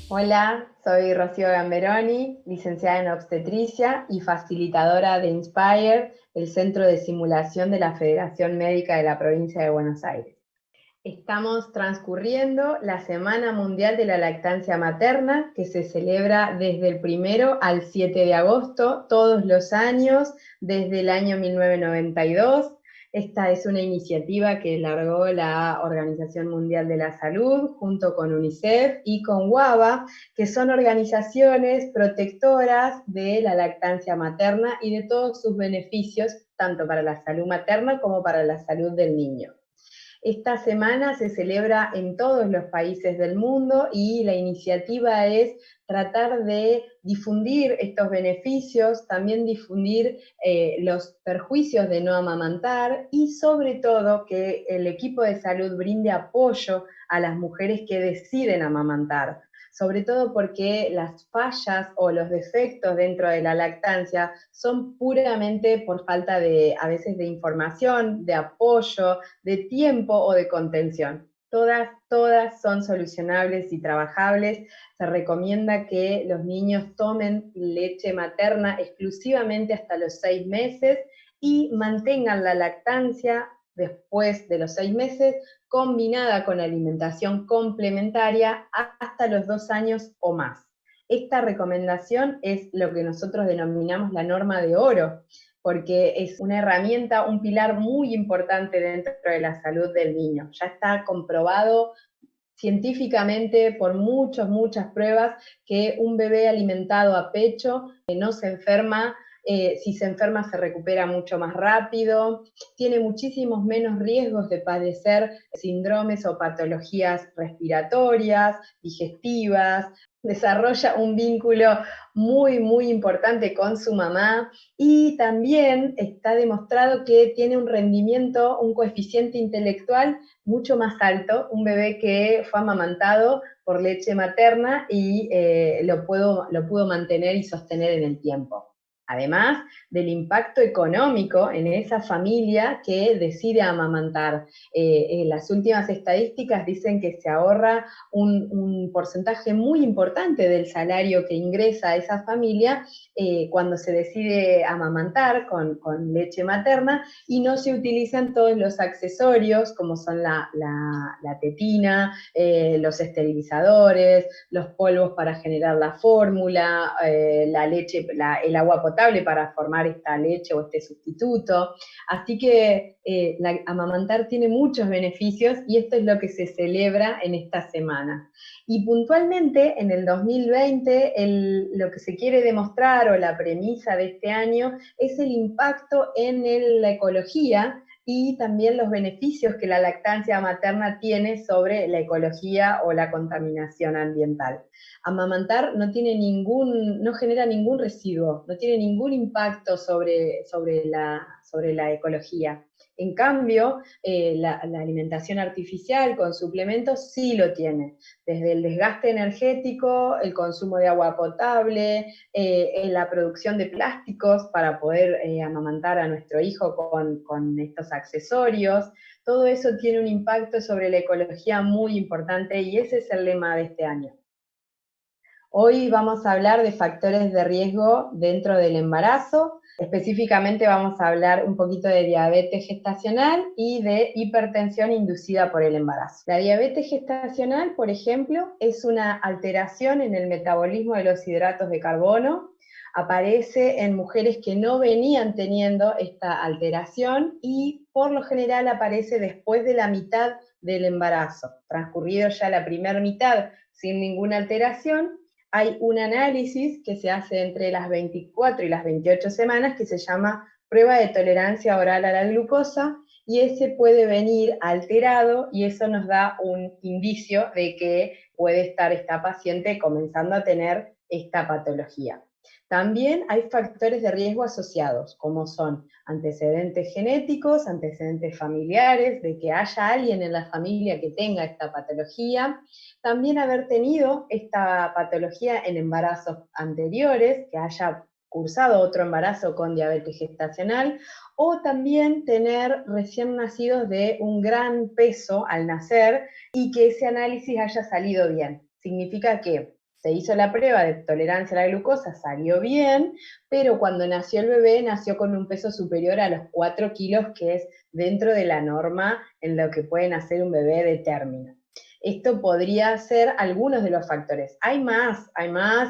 Hola, soy Rocío Gamberoni, licenciada en obstetricia y facilitadora de Inspire, el centro de simulación de la Federación Médica de la Provincia de Buenos Aires. Estamos transcurriendo la Semana Mundial de la Lactancia Materna, que se celebra desde el 1 al 7 de agosto, todos los años, desde el año 1992. Esta es una iniciativa que largó la Organización Mundial de la Salud junto con UNICEF y con WABA, que son organizaciones protectoras de la lactancia materna y de todos sus beneficios, tanto para la salud materna como para la salud del niño. Esta semana se celebra en todos los países del mundo y la iniciativa es tratar de difundir estos beneficios, también difundir los perjuicios de no amamantar y sobre todo que el equipo de salud brinde apoyo a las mujeres que deciden amamantar. Sobre todo porque las fallas o los defectos dentro de la lactancia son puramente por falta a veces de información, de apoyo, de tiempo o de contención. Todas son solucionables y trabajables. Se recomienda que los niños tomen leche materna exclusivamente hasta los 6 meses y mantengan la lactancia después de los 6 meses combinada con alimentación complementaria hasta los 2 años o más. Esta recomendación es lo que nosotros denominamos la norma de oro, porque es una herramienta, un pilar muy importante dentro de la salud del niño. Ya está comprobado científicamente por muchas pruebas que un bebé alimentado a pecho no se enferma, si se enferma se recupera mucho más rápido, tiene muchísimos menos riesgos de padecer síndromes o patologías respiratorias, digestivas, desarrolla un vínculo muy importante con su mamá y también está demostrado que tiene un rendimiento, un coeficiente intelectual mucho más alto, un bebé que fue amamantado por leche materna y lo pudo mantener y sostener en el tiempo. Además del impacto económico en esa familia que decide amamantar. Las últimas estadísticas dicen que se ahorra un porcentaje muy importante del salario que ingresa a esa familia cuando se decide amamantar con leche materna y no se utilizan todos los accesorios como son la tetina, los esterilizadores, los polvos para generar la fórmula, la leche, el agua potable para formar esta leche o este sustituto. Así que amamantar tiene muchos beneficios y esto es lo que se celebra en esta semana. Y puntualmente en el 2020 lo que se quiere demostrar o la premisa de este año es el impacto en la ecología y también los beneficios que la lactancia materna tiene sobre la ecología o la contaminación ambiental. Amamantar no genera ningún residuo, no tiene ningún impacto sobre la ecología. En cambio, la alimentación artificial con suplementos sí lo tiene, desde el desgaste energético, el consumo de agua potable, la producción de plásticos para poder amamantar a nuestro hijo con estos accesorios. Todo eso tiene un impacto sobre la ecología muy importante y ese es el lema de este año. Hoy vamos a hablar de factores de riesgo dentro del embarazo. Específicamente vamos a hablar un poquito de diabetes gestacional y de hipertensión inducida por el embarazo. La diabetes gestacional, por ejemplo, es una alteración en el metabolismo de los hidratos de carbono. Aparece en mujeres que no venían teniendo esta alteración y por lo general aparece después de la mitad del embarazo. Transcurrido ya la primera mitad sin ninguna alteración, hay un análisis que se hace entre las 24 y las 28 semanas que se llama prueba de tolerancia oral a la glucosa, y ese puede venir alterado y eso nos da un indicio de que puede estar esta paciente comenzando a tener esta patología. También hay factores de riesgo asociados, como son antecedentes genéticos, antecedentes familiares, de que haya alguien en la familia que tenga esta patología, también haber tenido esta patología en embarazos anteriores, que haya cursado otro embarazo con diabetes gestacional, o también tener recién nacidos de un gran peso al nacer y que ese análisis haya salido bien. Significa que se hizo la prueba de tolerancia a la glucosa, salió bien, pero cuando nació el bebé, nació con un peso superior a los 4 kilos, que es dentro de la norma en lo que puede nacer un bebé de término. Esto podría ser algunos de los factores. Hay más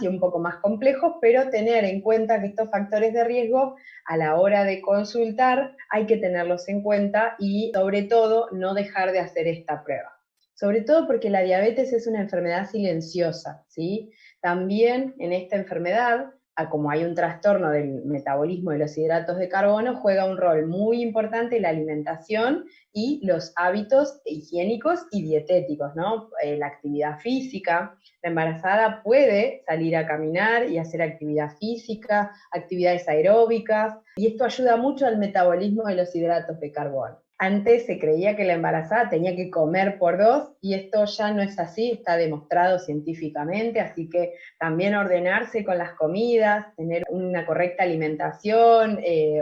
y un poco más complejos, pero tener en cuenta que estos factores de riesgo a la hora de consultar hay que tenerlos en cuenta y sobre todo no dejar de hacer esta prueba. Sobre todo porque la diabetes es una enfermedad silenciosa, ¿sí? También en esta enfermedad, como hay un trastorno del metabolismo de los hidratos de carbono, juega un rol muy importante la alimentación y los hábitos higiénicos y dietéticos, ¿no? La actividad física. La embarazada puede salir a caminar y hacer actividad física, actividades aeróbicas, y esto ayuda mucho al metabolismo de los hidratos de carbono. Antes se creía que la embarazada tenía que comer por 2 y esto ya no es así, está demostrado científicamente, así que también ordenarse con las comidas, tener una correcta alimentación,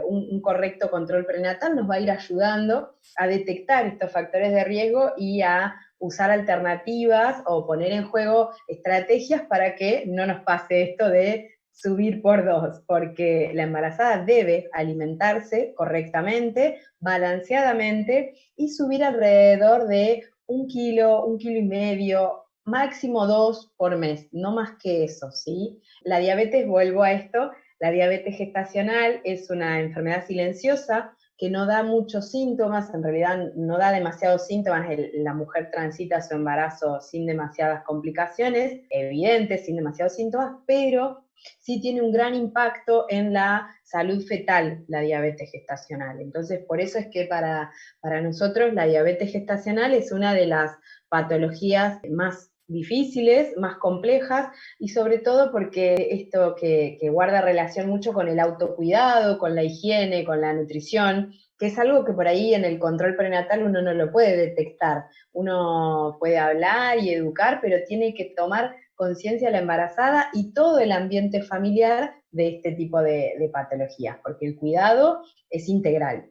un correcto control prenatal nos va a ir ayudando a detectar estos factores de riesgo y a usar alternativas o poner en juego estrategias para que no nos pase esto de subir por 2, porque la embarazada debe alimentarse correctamente, balanceadamente, y subir alrededor de 1 kilo, 1,5 kilos, máximo 2 por mes, no más que eso, ¿sí? La diabetes, vuelvo a esto, la diabetes gestacional es una enfermedad silenciosa que no da muchos síntomas, en realidad no da demasiados síntomas, la mujer transita su embarazo sin demasiadas complicaciones, evidentes, sin demasiados síntomas, pero sí tiene un gran impacto en la salud fetal, la diabetes gestacional. Entonces, por eso es que para nosotros la diabetes gestacional es una de las patologías más difíciles, más complejas, y sobre todo porque esto que guarda relación mucho con el autocuidado, con la higiene, con la nutrición, que es algo que por ahí en el control prenatal uno no lo puede detectar. Uno puede hablar y educar, pero tiene que tomar conciencia la embarazada y todo el ambiente familiar de este tipo de patologías, porque el cuidado es integral.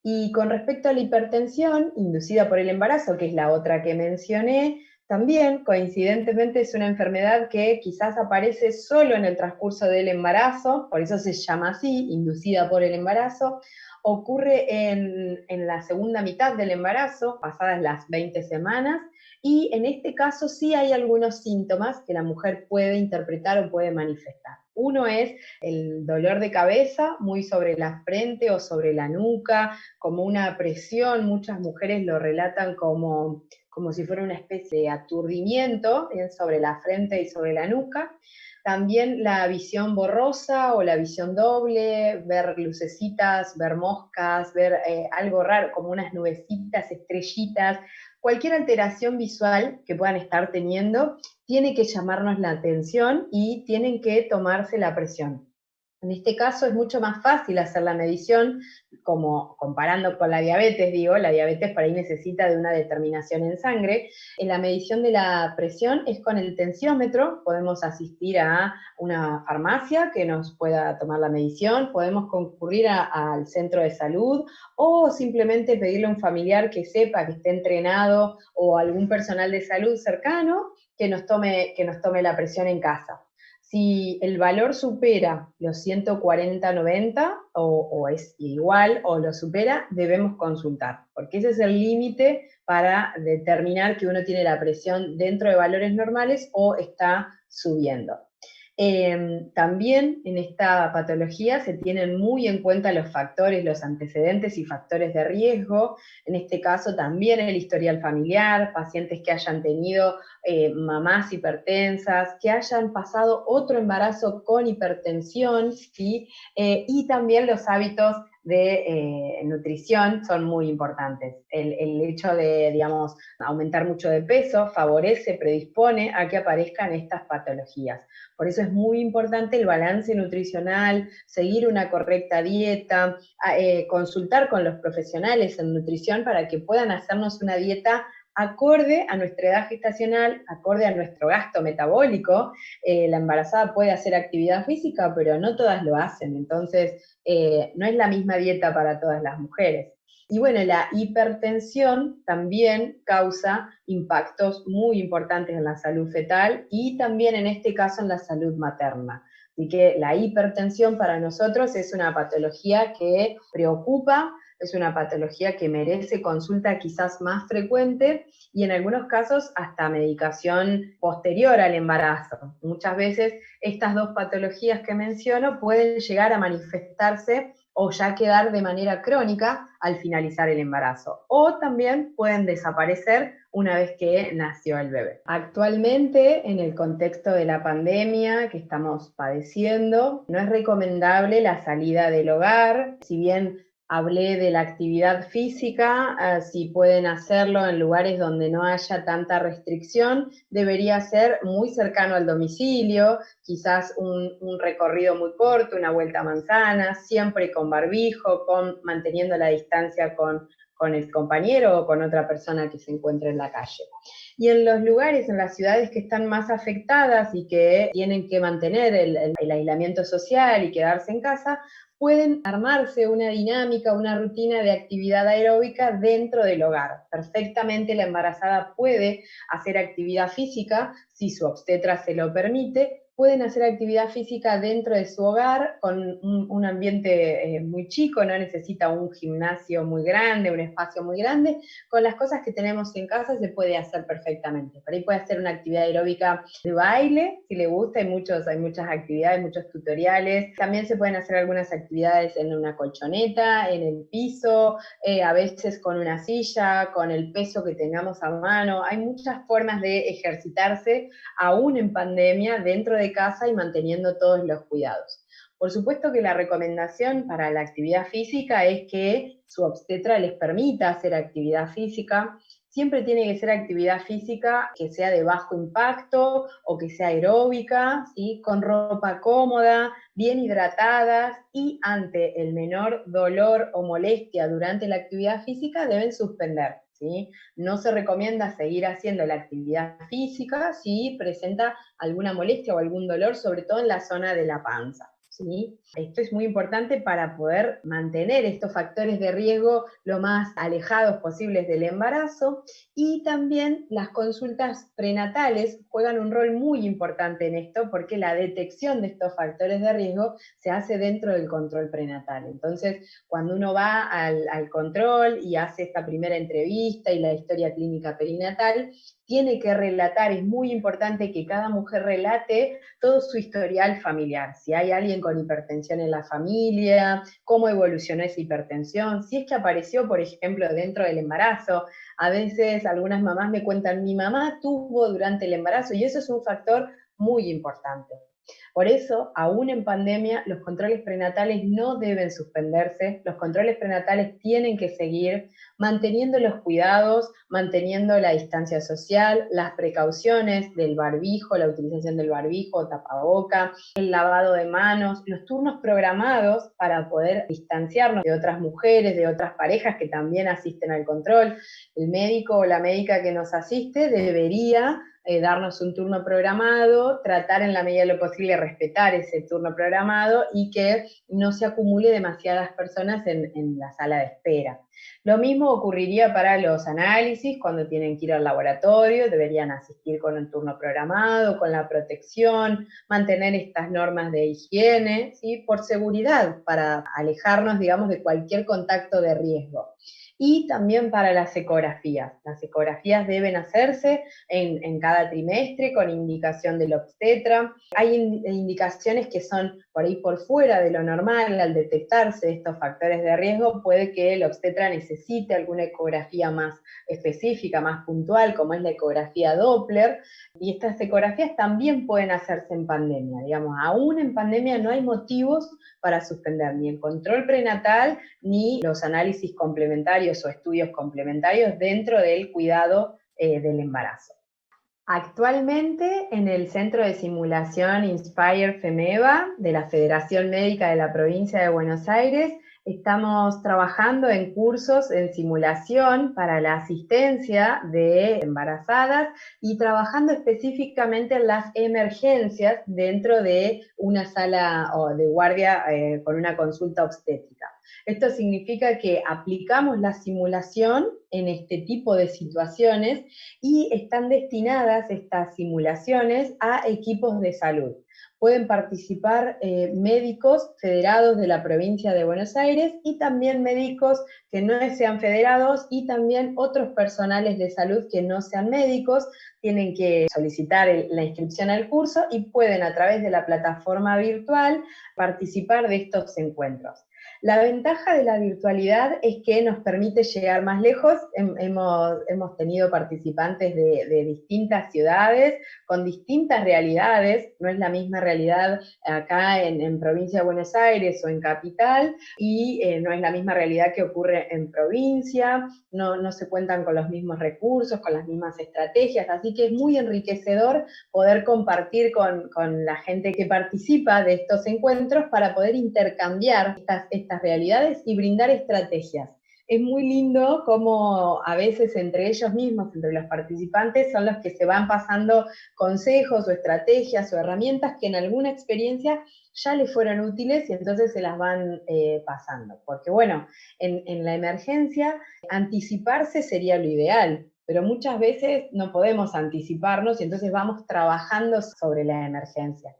Y con respecto a la hipertensión inducida por el embarazo, que es la otra que mencioné, también coincidentemente es una enfermedad que quizás aparece solo en el transcurso del embarazo, por eso se llama así, inducida por el embarazo. Ocurre en la segunda mitad del embarazo, pasadas las 20 semanas, y en este caso sí hay algunos síntomas que la mujer puede interpretar o puede manifestar. Uno es el dolor de cabeza muy sobre la frente o sobre la nuca, como una presión, muchas mujeres lo relatan como si fuera una especie de aturdimiento sobre la frente y sobre la nuca. También la visión borrosa o la visión doble, ver lucecitas, ver moscas, ver algo raro, como unas nubecitas, estrellitas, cualquier alteración visual que puedan estar teniendo tiene que llamarnos la atención y tienen que tomarse la presión. En este caso es mucho más fácil hacer la medición, como comparando con la diabetes, digo, la diabetes por ahí necesita de una determinación en sangre. En la medición de la presión es con el tensiómetro, podemos asistir a una farmacia que nos pueda tomar la medición, podemos concurrir al centro de salud o simplemente pedirle a un familiar que sepa, que esté entrenado o algún personal de salud cercano que nos tome la presión en casa. Si el valor supera los 140/90 o es igual o lo supera, debemos consultar, porque ese es el límite para determinar que uno tiene la presión dentro de valores normales o está subiendo. También en esta patología se tienen muy en cuenta los factores, los antecedentes y factores de riesgo. En este caso también el historial familiar, pacientes que hayan tenido mamás hipertensas, que hayan pasado otro embarazo con hipertensión, ¿sí? Y también los hábitos de nutrición son muy importantes. El hecho de, digamos, aumentar mucho de peso favorece, predispone a que aparezcan estas patologías. Por eso es muy importante el balance nutricional, seguir una correcta dieta, consultar con los profesionales en nutrición para que puedan hacernos una dieta acorde a nuestra edad gestacional, acorde a nuestro gasto metabólico. La embarazada puede hacer actividad física, pero no todas lo hacen, entonces no es la misma dieta para todas las mujeres. Y bueno, la hipertensión también causa impactos muy importantes en la salud fetal y también en este caso en la salud materna. Así que la hipertensión para nosotros es una patología que preocupa, es una patología que merece consulta quizás más frecuente y en algunos casos hasta medicación posterior al embarazo. Muchas veces estas dos patologías que menciono pueden llegar a manifestarse o ya quedar de manera crónica al finalizar el embarazo. O también pueden desaparecer una vez que nació el bebé. Actualmente, en el contexto de la pandemia que estamos padeciendo, no es recomendable la salida del hogar. Si bien hablé de la actividad física, si pueden hacerlo en lugares donde no haya tanta restricción, debería ser muy cercano al domicilio, quizás un recorrido muy corto, una vuelta a manzana, siempre con barbijo, manteniendo la distancia con el compañero o con otra persona que se encuentre en la calle. Y en los lugares, en las ciudades que están más afectadas y que tienen que mantener el aislamiento social y quedarse en casa, pueden armarse una dinámica, una rutina de actividad aeróbica dentro del hogar. Perfectamente la embarazada puede hacer actividad física, si su obstetra se lo permite, pueden hacer actividad física dentro de su hogar con un ambiente muy chico, no necesita un gimnasio muy grande, un espacio muy grande, con las cosas que tenemos en casa se puede hacer perfectamente. Por ahí puede hacer una actividad aeróbica de baile, si le gusta, hay muchas actividades, muchos tutoriales. También se pueden hacer algunas actividades en una colchoneta, en el piso, a veces con una silla, con el peso que tengamos a mano. Hay muchas formas de ejercitarse aún en pandemia dentro de casa y manteniendo todos los cuidados. Por supuesto que la recomendación para la actividad física es que su obstetra les permita hacer actividad física. Siempre tiene que ser actividad física que sea de bajo impacto o que sea aeróbica, ¿sí? Con ropa cómoda, bien hidratadas y ante el menor dolor o molestia durante la actividad física deben suspender. ¿Sí? No se recomienda seguir haciendo la actividad física si presenta alguna molestia o algún dolor, sobre todo en la zona de la panza. ¿Sí? Esto es muy importante para poder mantener estos factores de riesgo lo más alejados posibles del embarazo, y también las consultas prenatales juegan un rol muy importante en esto porque la detección de estos factores de riesgo se hace dentro del control prenatal. Entonces, cuando uno va al control y hace esta primera entrevista y la historia clínica perinatal, tiene que relatar, es muy importante que cada mujer relate todo su historial familiar, si hay alguien con hipertensión en la familia, cómo evolucionó esa hipertensión, si es que apareció, por ejemplo, dentro del embarazo. A veces algunas mamás me cuentan, mi mamá tuvo durante el embarazo, y eso es un factor muy importante. Por eso, aún en pandemia, los controles prenatales no deben suspenderse, los controles prenatales tienen que seguir manteniendo los cuidados, manteniendo la distancia social, las precauciones del barbijo, la utilización del barbijo, tapaboca, el lavado de manos, los turnos programados para poder distanciarnos de otras mujeres, de otras parejas que también asisten al control. El médico o la médica que nos asiste debería darnos un turno programado, tratar en la medida de lo posible respetar ese turno programado y que no se acumule demasiadas personas en la sala de espera. Lo mismo ocurriría para los análisis, cuando tienen que ir al laboratorio, deberían asistir con un turno programado, con la protección, mantener estas normas de higiene, ¿sí? Por seguridad, para alejarnos, digamos, de cualquier contacto de riesgo. y también para las ecografías. Las ecografías deben hacerse en cada trimestre con indicación del obstetra. Hay indicaciones que son por ahí por fuera de lo normal. Al detectarse estos factores de riesgo, puede que el obstetra necesite alguna ecografía más específica, más puntual, como es la ecografía Doppler, y estas ecografías también pueden hacerse en pandemia. Digamos, aún en pandemia no hay motivos para suspender ni el control prenatal ni los análisis complementarios o estudios complementarios dentro del cuidado del embarazo. Actualmente, en el Centro de Simulación Inspire FEMEVA de la Federación Médica de la Provincia de Buenos Aires, estamos trabajando en cursos en simulación para la asistencia de embarazadas y trabajando específicamente en las emergencias dentro de una sala de guardia con una consulta obstétrica. Esto significa que aplicamos la simulación en este tipo de situaciones y están destinadas estas simulaciones a equipos de salud. Pueden participar médicos federados de la provincia de Buenos Aires y también médicos que no sean federados y también otros personales de salud que no sean médicos. Tienen que solicitar la inscripción al curso y pueden a través de la plataforma virtual participar de estos encuentros. La ventaja de la virtualidad es que nos permite llegar más lejos. Hemos tenido participantes de distintas ciudades, con distintas realidades. No es la misma realidad acá en provincia de Buenos Aires o en capital, y no es la misma realidad que ocurre en provincia. No se cuentan con los mismos recursos, con las mismas estrategias, así que es muy enriquecedor poder compartir con la gente que participa de estos encuentros para poder intercambiar estas realidades y brindar estrategias. Es muy lindo cómo a veces entre ellos mismos, entre los participantes, son los que se van pasando consejos o estrategias o herramientas que en alguna experiencia ya les fueron útiles y entonces se las van pasando. Porque bueno, en la emergencia anticiparse sería lo ideal, pero muchas veces no podemos anticiparnos y entonces vamos trabajando sobre la emergencia.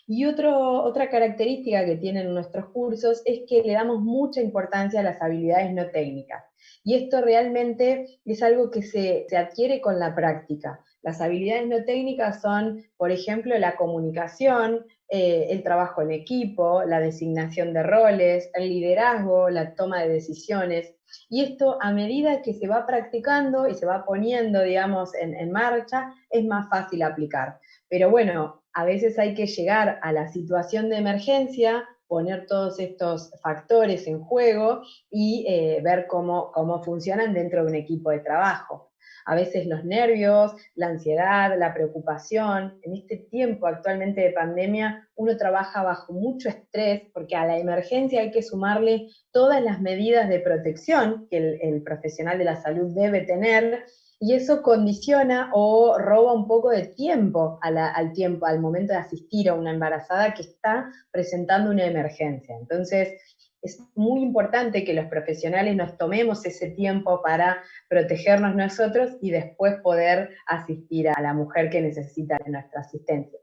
Y otra característica que tienen nuestros cursos es que le damos mucha importancia a las habilidades no técnicas. Y esto realmente es algo que se adquiere con la práctica. Las habilidades no técnicas son, por ejemplo, la comunicación, el trabajo en equipo, la designación de roles, el liderazgo, la toma de decisiones. Y esto, a medida que se va practicando y se va poniendo, digamos, en marcha, es más fácil aplicar. Pero bueno, a veces hay que llegar a la situación de emergencia, poner todos estos factores en juego y ver cómo funcionan dentro de un equipo de trabajo. A veces los nervios, la ansiedad, la preocupación. En este tiempo actualmente de pandemia, uno trabaja bajo mucho estrés porque a la emergencia hay que sumarle todas las medidas de protección que el profesional de la salud debe tener, y eso condiciona o roba un poco de tiempo al momento de asistir a una embarazada que está presentando una emergencia. Entonces, es muy importante que los profesionales nos tomemos ese tiempo para protegernos nosotros y después poder asistir a la mujer que necesita de nuestra asistencia.